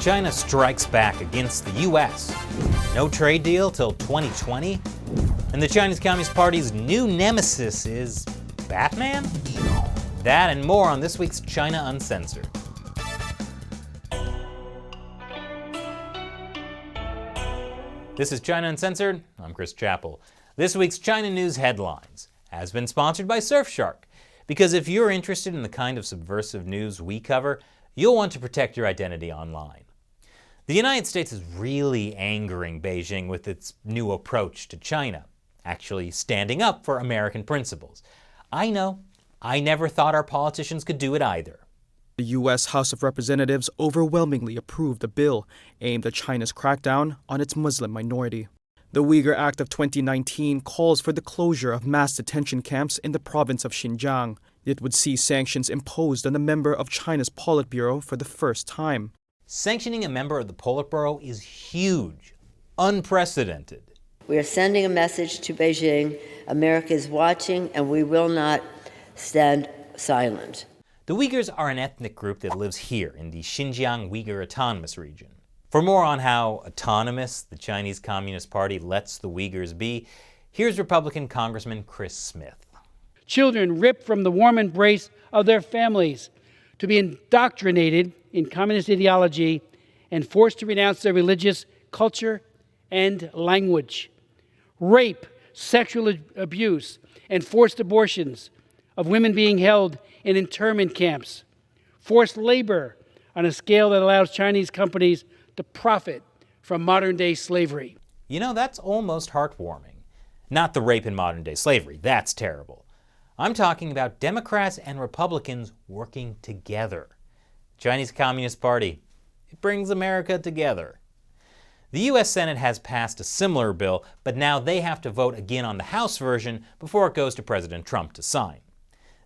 China strikes back against the U.S. No trade deal till 2020? And the Chinese Communist Party's new nemesis is Batman? That and more on this week's China Uncensored. This is China Uncensored. I'm Chris Chappell. This week's China News Headlines has been sponsored by Surfshark. Because if you're interested in the kind of subversive news we cover, you'll want to protect your identity online. The United States is really angering Beijing with its new approach to China, actually standing up for American principles. I know, I never thought our politicians could do it either. The U.S. House of Representatives overwhelmingly approved a bill aimed at China's crackdown on its Muslim minority. The Uyghur Act of 2019 calls for the closure of mass detention camps in the province of Xinjiang. It would see sanctions imposed on a member of China's Politburo for the first time. Sanctioning a member of the Politburo is huge, unprecedented. We are sending a message to Beijing. America is watching, and we will not stand silent. The Uyghurs are an ethnic group that lives here in the Xinjiang Uyghur Autonomous Region. For more on how autonomous the Chinese Communist Party lets the Uyghurs be, here's Republican Congressman Chris Smith. Children ripped from the warm embrace of their families to be indoctrinated in communist ideology and forced to renounce their religious culture and language. Rape, sexual abuse, and forced abortions of women being held in internment camps. Forced labor on a scale that allows Chinese companies to profit from modern-day slavery. You know, that's almost heartwarming. Not the rape in modern-day slavery. That's terrible. I'm talking about Democrats and Republicans working together. Chinese Communist Party, it brings America together. The U.S. Senate has passed a similar bill, but now they have to vote again on the House version before it goes to President Trump to sign.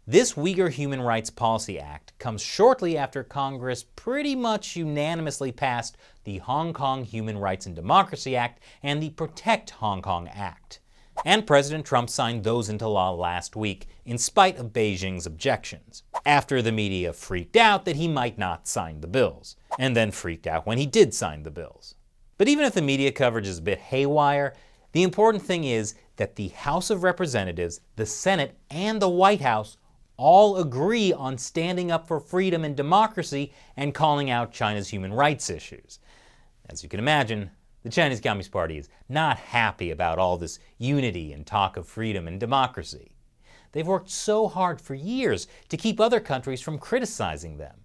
This Uyghur Human Rights Policy Act comes shortly after Congress pretty much unanimously passed the Hong Kong Human Rights and Democracy Act and the Protect Hong Kong Act. And President Trump signed those into law last week, in spite of Beijing's objections, after the media freaked out that he might not sign the bills, and then freaked out when he did sign the bills. But even if the media coverage is a bit haywire, the important thing is that the House of Representatives, the Senate, and the White House all agree on standing up for freedom and democracy and calling out China's human rights issues. As you can imagine, the Chinese Communist Party is not happy about all this unity and talk of freedom and democracy. They've worked so hard for years to keep other countries from criticizing them.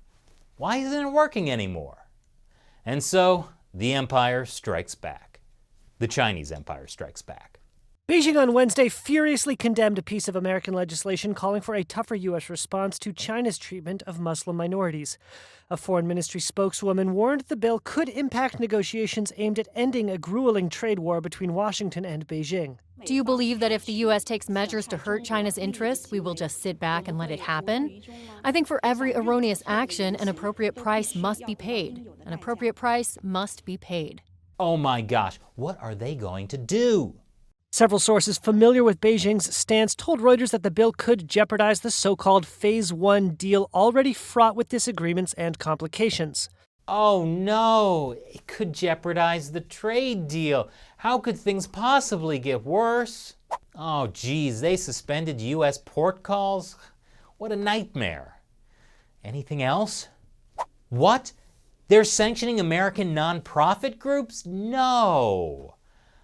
Why isn't it working anymore? And so, the empire strikes back. The Chinese empire strikes back. Beijing on Wednesday furiously condemned a piece of American legislation calling for a tougher U.S. response to China's treatment of Muslim minorities. A foreign ministry spokeswoman warned the bill could impact negotiations aimed at ending a grueling trade war between Washington and Beijing. Do you believe that if the U.S. takes measures to hurt China's interests, we will just sit back and let it happen? I think for every erroneous action, an appropriate price must be paid. An appropriate price must be paid. Oh my gosh, what are they going to do? Several sources familiar with Beijing's stance told Reuters that the bill could jeopardize the so-called Phase 1 deal already fraught with disagreements and complications. Oh no, it could jeopardize the trade deal. How could things possibly get worse? Oh geez, they suspended U.S. port calls? What a nightmare. Anything else? What? They're sanctioning American nonprofit groups? No.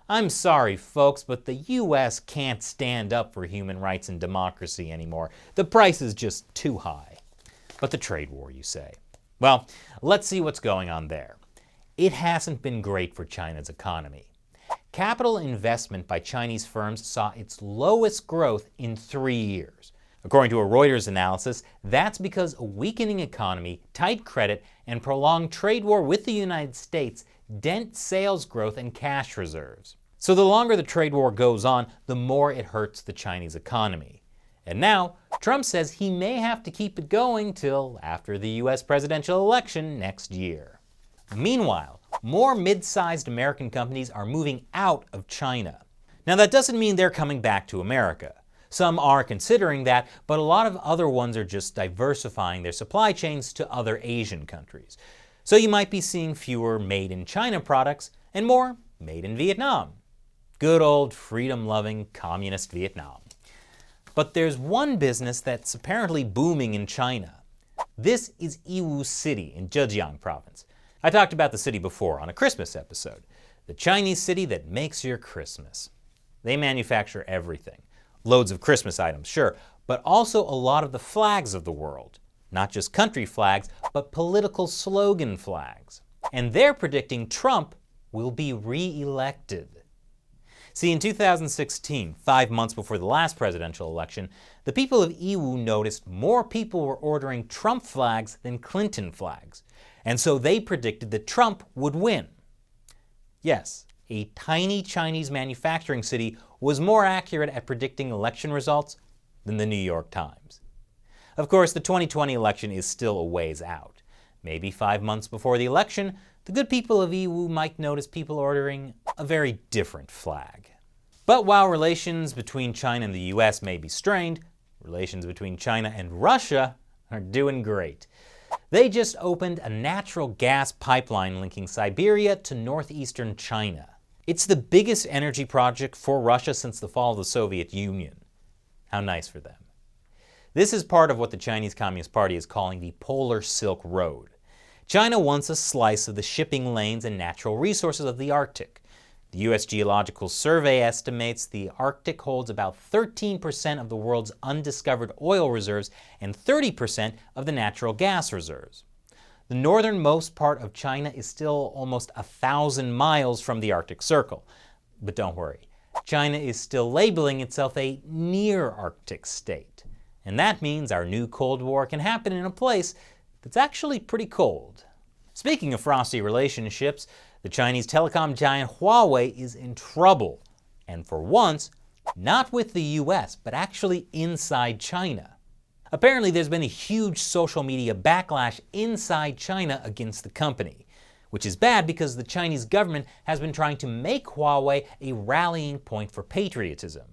I'm sorry, folks, but the U.S. can't stand up for human rights and democracy anymore. The price is just too high. But the trade war, you say? Well, let's see what's going on there. It hasn't been great for China's economy. Capital investment by Chinese firms saw its lowest growth in 3 years. According to a Reuters analysis, that's because a weakening economy, tight credit, and prolonged trade war with the United States dent sales growth and cash reserves. So the longer the trade war goes on, the more it hurts the Chinese economy. And now, Trump says he may have to keep it going till after the U.S. presidential election next year. Meanwhile, more mid-sized American companies are moving out of China. Now that doesn't mean they're coming back to America. Some are considering that, but a lot of other ones are just diversifying their supply chains to other Asian countries. So you might be seeing fewer made in China products and more made in Vietnam. Good old freedom-loving communist Vietnam. But there's one business that's apparently booming in China. This is Iwo City in Zhejiang province. I talked about the city before on a Christmas episode. The Chinese city that makes your Christmas. They manufacture everything. Loads of Christmas items, sure, but also a lot of the flags of the world. Not just country flags, but political slogan flags. And they're predicting Trump will be re-elected. See, in 2016, 5 months before the last presidential election, the people of Iwo noticed more people were ordering Trump flags than Clinton flags. And so they predicted that Trump would win. Yes, a tiny Chinese manufacturing city was more accurate at predicting election results than the New York Times. Of course, the 2020 election is still a ways out. Maybe 5 months before the election, the good people of Iwo might notice people ordering a very different flag. But while relations between China and the US may be strained, relations between China and Russia are doing great. They just opened a natural gas pipeline linking Siberia to northeastern China. It's the biggest energy project for Russia since the fall of the Soviet Union. How nice for them. This is part of what the Chinese Communist Party is calling the Polar Silk Road. China wants a slice of the shipping lanes and natural resources of the Arctic. The U.S. Geological Survey estimates the Arctic holds about 13% of the world's undiscovered oil reserves and 30% of the natural gas reserves. The northernmost part of China is still almost 1,000 miles from the Arctic Circle. But don't worry, China is still labeling itself a near-Arctic state. And that means our new Cold War can happen in a place that's actually pretty cold. Speaking of frosty relationships, the Chinese telecom giant Huawei is in trouble. And for once, not with the US, but actually inside China. Apparently there's been a huge social media backlash inside China against the company, which is bad because the Chinese government has been trying to make Huawei a rallying point for patriotism.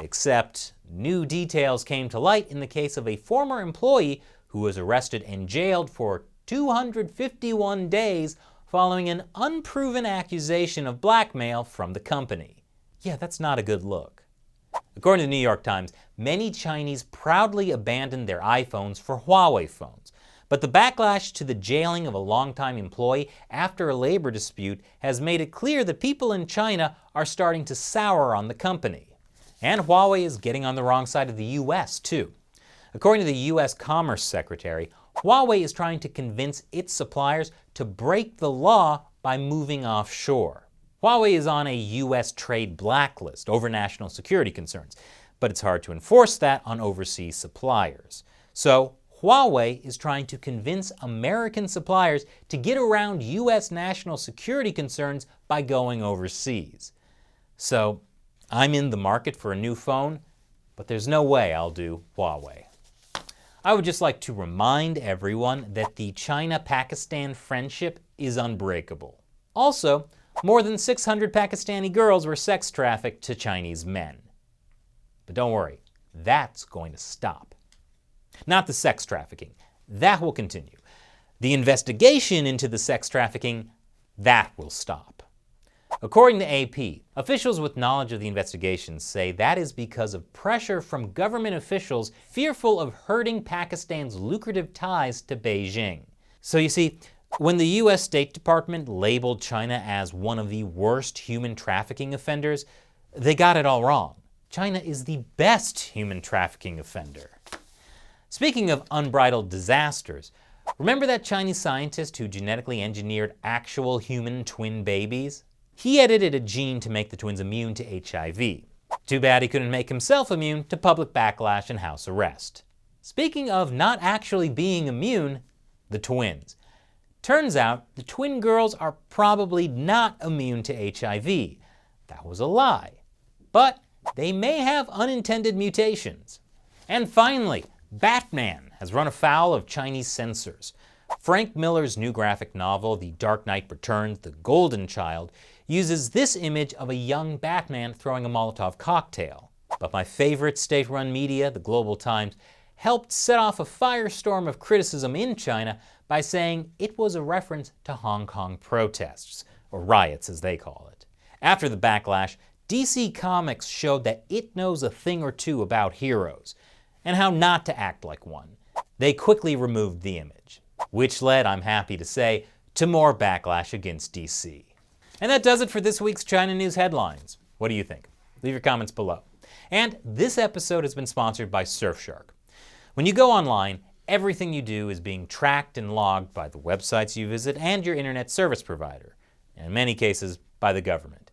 Except new details came to light in the case of a former employee who was arrested and jailed for 251 days following an unproven accusation of blackmail from the company. Yeah, that's not a good look. According to the New York Times, many Chinese proudly abandoned their iPhones for Huawei phones. But the backlash to the jailing of a longtime employee after a labor dispute has made it clear that people in China are starting to sour on the company. And Huawei is getting on the wrong side of the US, too. According to the US Commerce Secretary, Huawei is trying to convince its suppliers to break the law by moving offshore. Huawei is on a US trade blacklist over national security concerns, but it's hard to enforce that on overseas suppliers. So Huawei is trying to convince American suppliers to get around US national security concerns by going overseas. So I'm in the market for a new phone, but there's no way I'll do Huawei. I would just like to remind everyone that the China-Pakistan friendship is unbreakable. Also, more than 600 Pakistani girls were sex trafficked to Chinese men. But don't worry, that's going to stop. Not the sex trafficking, that will continue. The investigation into the sex trafficking, that will stop. According to AP, officials with knowledge of the investigation say that is because of pressure from government officials fearful of hurting Pakistan's lucrative ties to Beijing. So you see, when the US State Department labeled China as one of the worst human trafficking offenders, they got it all wrong. China is the best human trafficking offender. Speaking of unbridled disasters, remember that Chinese scientist who genetically engineered actual human twin babies? He edited a gene to make the twins immune to HIV. Too bad he couldn't make himself immune to public backlash and house arrest. Speaking of not actually being immune, the twins. Turns out the twin girls are probably not immune to HIV. That was a lie. But they may have unintended mutations. And finally, Batman has run afoul of Chinese censors. Frank Miller's new graphic novel, The Dark Knight Returns, The Golden Child, uses this image of a young Batman throwing a Molotov cocktail. But my favorite state-run media, the Global Times, helped set off a firestorm of criticism in China by saying it was a reference to Hong Kong protests, or riots as they call it. After the backlash, DC Comics showed that it knows a thing or two about heroes, and how not to act like one. They quickly removed the image, which led, I'm happy to say, to more backlash against DC. And that does it for this week's China News Headlines. What do you think? Leave your comments below. And this episode has been sponsored by Surfshark. When you go online, everything you do is being tracked and logged by the websites you visit and your internet service provider, and in many cases, by the government.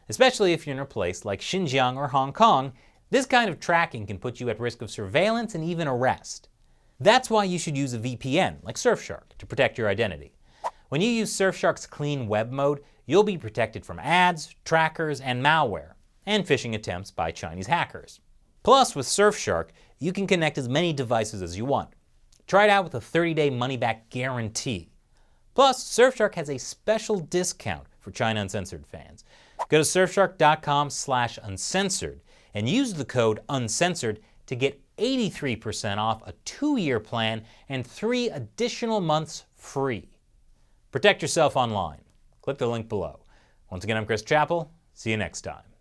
Especially if you're in a place like Xinjiang or Hong Kong, this kind of tracking can put you at risk of surveillance and even arrest. That's why you should use a VPN like Surfshark to protect your identity. When you use Surfshark's clean web mode, you'll be protected from ads, trackers, and malware, and phishing attempts by Chinese hackers. Plus, with Surfshark, you can connect as many devices as you want. Try it out with a 30-day money-back guarantee. Plus, Surfshark has a special discount for China Uncensored fans. Go to surfshark.com/uncensored and use the code UNCENSORED to get 83% off a 2-year plan and 3 additional months free. Protect yourself online. Click the link below. Once again, I'm Chris Chappell. See you next time.